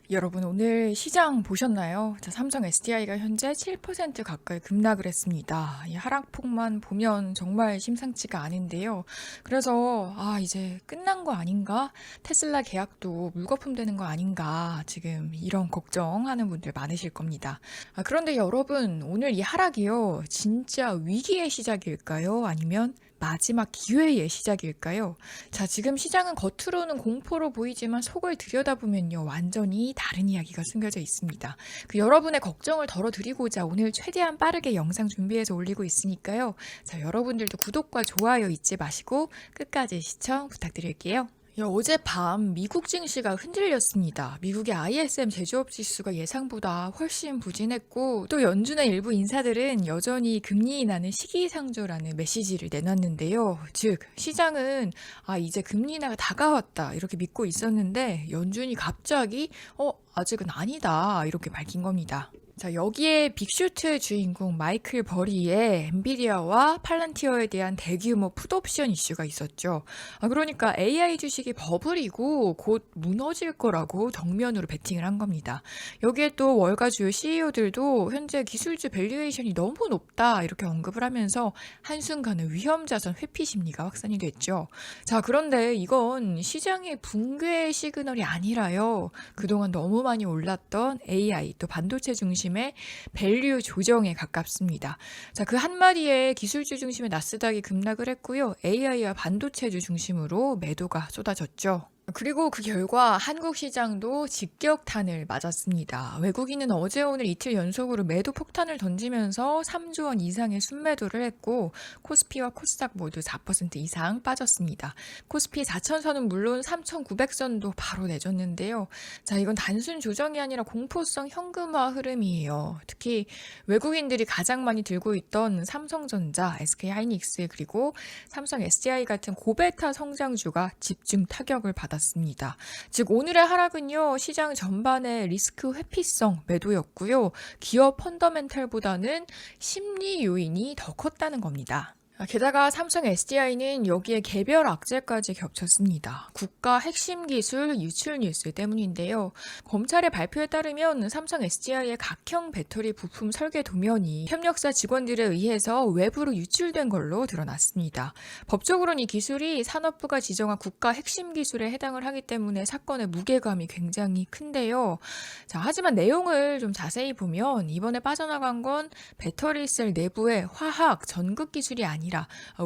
여러분 오늘 시장 보셨나요? 자, 삼성 SDI가 현재 7% 가까이 급락을 했습니다. 이 하락폭만 보면 정말 심상치가 않은데요. 그래서 이제 끝난 거 아닌가? 테슬라 계약도 물거품 되는 거 아닌가? 지금 이런 걱정하는 분들 많으실 겁니다. 그런데 여러분 오늘 이 하락이요. 진짜 위기의 시작일까요? 아니면 마지막 기회의 시작일까요? 자, 지금 시장은 겉으로는 공포로 보이지만 속을 들여다보면요. 완전히 다른 이야기가 숨겨져 있습니다. 여러분의 걱정을 덜어드리고자 오늘 최대한 빠르게 영상 준비해서 올리고 있으니까요. 자, 여러분들도 구독과 좋아요 잊지 마시고 끝까지 시청 부탁드릴게요. 어젯밤 미국 증시가 흔들렸습니다. 미국의 ISM 제조업 지수가 예상보다 훨씬 부진했고 또 연준의 일부 인사들은 여전히 금리 인하는 시기상조라는 메시지를 내놨는데요. 즉 시장은 이제 금리 인하가 다가왔다 이렇게 믿고 있었는데 연준이 갑자기 아직은 아니다 이렇게 밝힌 겁니다. 자, 여기에 빅쇼트의 주인공 마이클 버리의 엔비디아와 팔란티어에 대한 대규모 풋옵션 이슈가 있었죠. 그러니까 AI 주식이 버블이고 곧 무너질 거라고 정면으로 베팅을 한 겁니다. 여기에 또 월가 주요 CEO들도 현재 기술주 밸류에이션이 너무 높다 이렇게 언급을 하면서 한순간에 위험자산 회피 심리가 확산이 됐죠. 자, 그런데 이건 시장의 붕괴의 시그널이 아니라요. 그동안 너무 많이 올랐던 AI 또 반도체 중심의 밸류 조정에 가깝습니다. 자, 그 한마디에 기술주 중심의 나스닥이 급락을 했고요. AI와 반도체주 중심으로 매도가 쏟아졌죠. 그리고 그 결과 한국 시장도 직격탄을 맞았습니다. 외국인은 어제 오늘 이틀 연속으로 매도 폭탄을 던지면서 3조 원 이상의 순매도를 했고 코스피와 코스닥 모두 4% 이상 빠졌습니다. 코스피 4,000선은 물론 3,900선도 바로 내줬는데요. 자, 이건 단순 조정이 아니라 공포성 현금화 흐름이에요. 특히 외국인들이 가장 많이 들고 있던 삼성전자, SK하이닉스 그리고 삼성 SDI 같은 고베타 성장주가 집중 타격을 받았습니다. 즉 오늘의 하락은요. 시장 전반의 리스크 회피성 매도였고요. 기업 펀더멘탈보다는 심리 요인이 더 컸다는 겁니다. 게다가 삼성 SDI는 여기에 개별 악재까지 겹쳤습니다. 국가 핵심 기술 유출 뉴스 때문인데요. 검찰의 발표에 따르면 삼성 SDI의 각형 배터리 부품 설계 도면이 협력사 직원들에 의해서 외부로 유출된 걸로 드러났습니다. 법적으로는 이 기술이 산업부가 지정한 국가 핵심 기술에 해당을 하기 때문에 사건의 무게감이 굉장히 큰데요. 자, 하지만 내용을 좀 자세히 보면 이번에 빠져나간 건 배터리셀 내부의 화학, 전극 기술이 아니라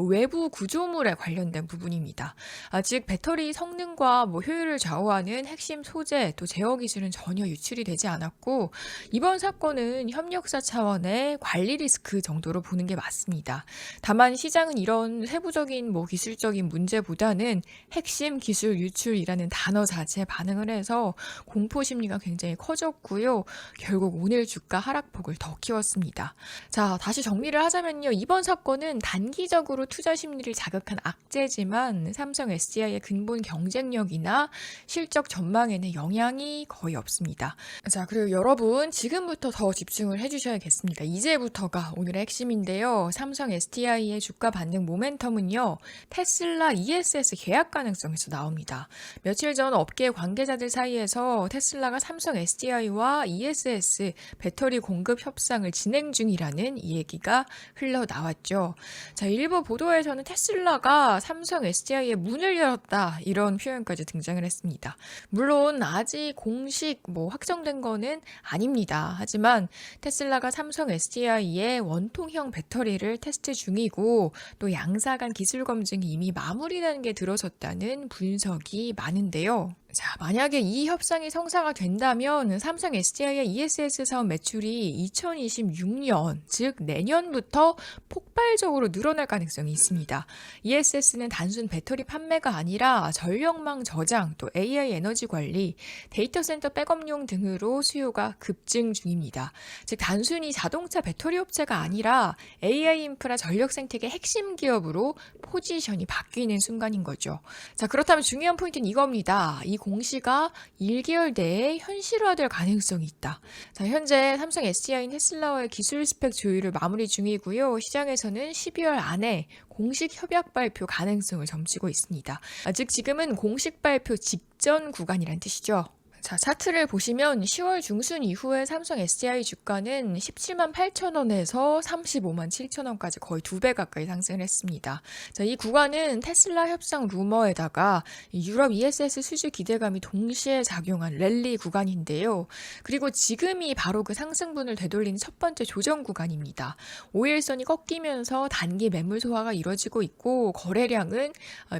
외부 구조물에 관련된 부분입니다. 즉 배터리 성능과 효율을 좌우하는 핵심 소재 또 제어 기술은 전혀 유출이 되지 않았고 이번 사건은 협력사 차원의 관리 리스크 정도로 보는 게 맞습니다. 다만 시장은 이런 세부적인 기술적인 문제보다는 핵심 기술 유출이라는 단어 자체에 반응을 해서 공포 심리가 굉장히 커졌고요. 결국 오늘 주가 하락폭을 더 키웠습니다. 자, 다시 정리를 하자면요. 이번 사건은 단기적으로 투자 심리를 자극한 악재지만 삼성 SDI의 근본 경쟁력이나 실적 전망에는 영향이 거의 없습니다. 자, 그리고 여러분 지금부터 더 집중을 해주셔야겠습니다. 이제부터가 오늘의 핵심인데요. 삼성 SDI의 주가 반등 모멘텀은요. 테슬라 ESS 계약 가능성에서 나옵니다. 며칠 전 업계 관계자들 사이에서 테슬라가 삼성 SDI와 ESS 배터리 공급 협상을 진행 중이라는 이 얘기가 흘러나왔죠. 자, 일부 보도에서는 테슬라가 삼성 SDI의 문을 열었다 이런 표현까지 등장을 했습니다. 물론 아직 공식 확정된 거는 아닙니다. 하지만 테슬라가 삼성 SDI의 원통형 배터리를 테스트 중이고 또 양사 간 기술 검증이 이미 마무리되는 게 들어섰다는 분석이 많은데요. 자, 만약에 이 협상이 성사가 된다면 삼성 SDI의 ESS 사업 매출이 2026년, 즉 내년부터 폭발적으로 늘어날 가능성이 있습니다. ESS는 단순 배터리 판매가 아니라 전력망 저장, 또 AI 에너지 관리, 데이터 센터 백업용 등으로 수요가 급증 중입니다. 즉 단순히 자동차 배터리 업체가 아니라 AI 인프라 전력 생태계 핵심 기업으로 포지션이 바뀌는 순간인 거죠. 자, 그렇다면 중요한 포인트는 이겁니다. 이 공시가 1개월 내에 현실화될 가능성이 있다. 자, 현재 삼성 SDI는 테슬라와의 기술 스펙 조율을 마무리 중이고요. 시장에서는 12월 안에 공식 협약 발표 가능성을 점치고 있습니다. 즉 지금은 공식 발표 직전 구간이란 뜻이죠. 자, 차트를 보시면 10월 중순 이후에 삼성 SDI 주가는 17만 8천 원에서 35만 7천 원까지 거의 2배 가까이 상승을 했습니다. 자, 이 구간은 테슬라 협상 루머에다가 이 유럽 ESS 수주 기대감이 동시에 작용한 랠리 구간인데요. 그리고 지금이 바로 그 상승분을 되돌린 첫 번째 조정 구간입니다. 5일선이 꺾이면서 단기 매물 소화가 이뤄지고 있고 거래량은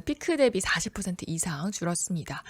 피크 대비 40% 이상 줄었습니다.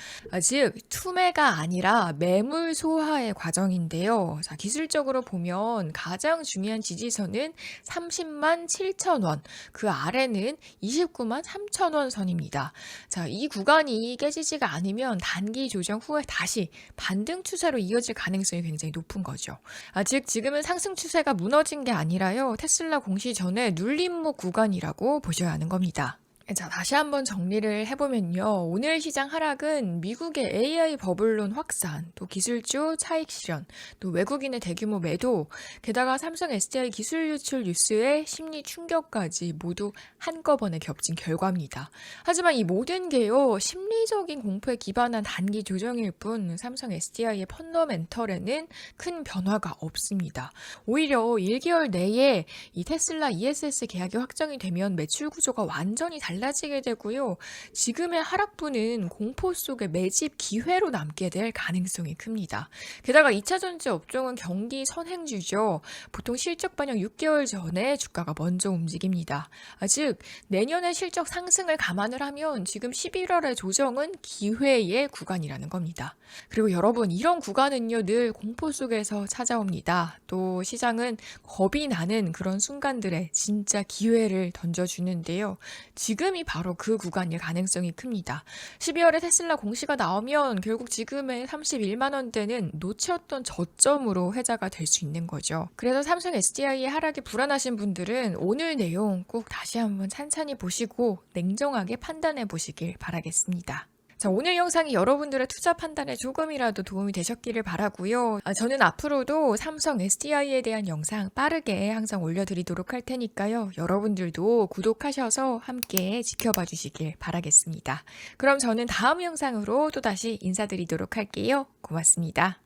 즉 투매가 아니라 매물 소화의 과정인데요. 자, 기술적으로 보면 가장 중요한 지지선은 30만 7천 원, 그 아래는 29만 3천 원 선입니다. 자, 이 구간이 깨지지가 않으면 단기 조정 후에 다시 반등 추세로 이어질 가능성이 굉장히 높은 거죠. 즉 지금은 상승 추세가 무너진 게 아니라요. 테슬라 공시 전에 눌림목 구간이라고 보셔야 하는 겁니다. 자, 다시 한번 정리를 해보면요. 오늘 시장 하락은 미국의 AI 버블론 확산, 또 기술주 차익 실현, 또 외국인의 대규모 매도, 게다가 삼성 SDI 기술 유출 뉴스의 심리 충격까지 모두 한꺼번에 겹친 결과입니다. 하지만 이 모든 게요, 심리적인 공포에 기반한 단기 조정일 뿐 삼성 SDI의 펀더멘털에는 큰 변화가 없습니다. 오히려 1개월 내에 이 테슬라 ESS 계약이 확정이 되면 매출 구조가 완전히 달라지게 되고요. 지금의 하락분은 공포 속의 매집 기회로 남게 될 가능성이 큽니다. 게다가 2차 전지 업종은 경기 선행주죠. 보통 실적 반영 6개월 전에 주가가 먼저 움직입니다. 즉 내년의 실적 상승을 감안을 하면 지금 11월의 조정은 기회의 구간이라는 겁니다. 그리고 여러분, 이런 구간은요 늘 공포 속에서 찾아옵니다. 또 시장은 겁이 나는 그런 순간들에 진짜 기회를 던져주는데요. 지금이 바로 그 구간일 가능성이 큽니다. 12월에 테슬라 공시가 나오면 결국 지금의 31만 원대는 놓쳤던 저점으로 회자가 될 수 있는 거죠. 그래서 삼성 SDI의 하락이 불안하신 분들은 오늘 내용 꼭 다시 한번 찬찬히 보시고 냉정하게 판단해 보시길 바라겠습니다. 자, 오늘 영상이 여러분들의 투자 판단에 조금이라도 도움이 되셨기를 바라고요. 저는 앞으로도 삼성 SDI에 대한 영상 빠르게 항상 올려드리도록 할 테니까요. 여러분들도 구독하셔서 함께 지켜봐 주시길 바라겠습니다. 그럼 저는 다음 영상으로 또다시 인사드리도록 할게요. 고맙습니다.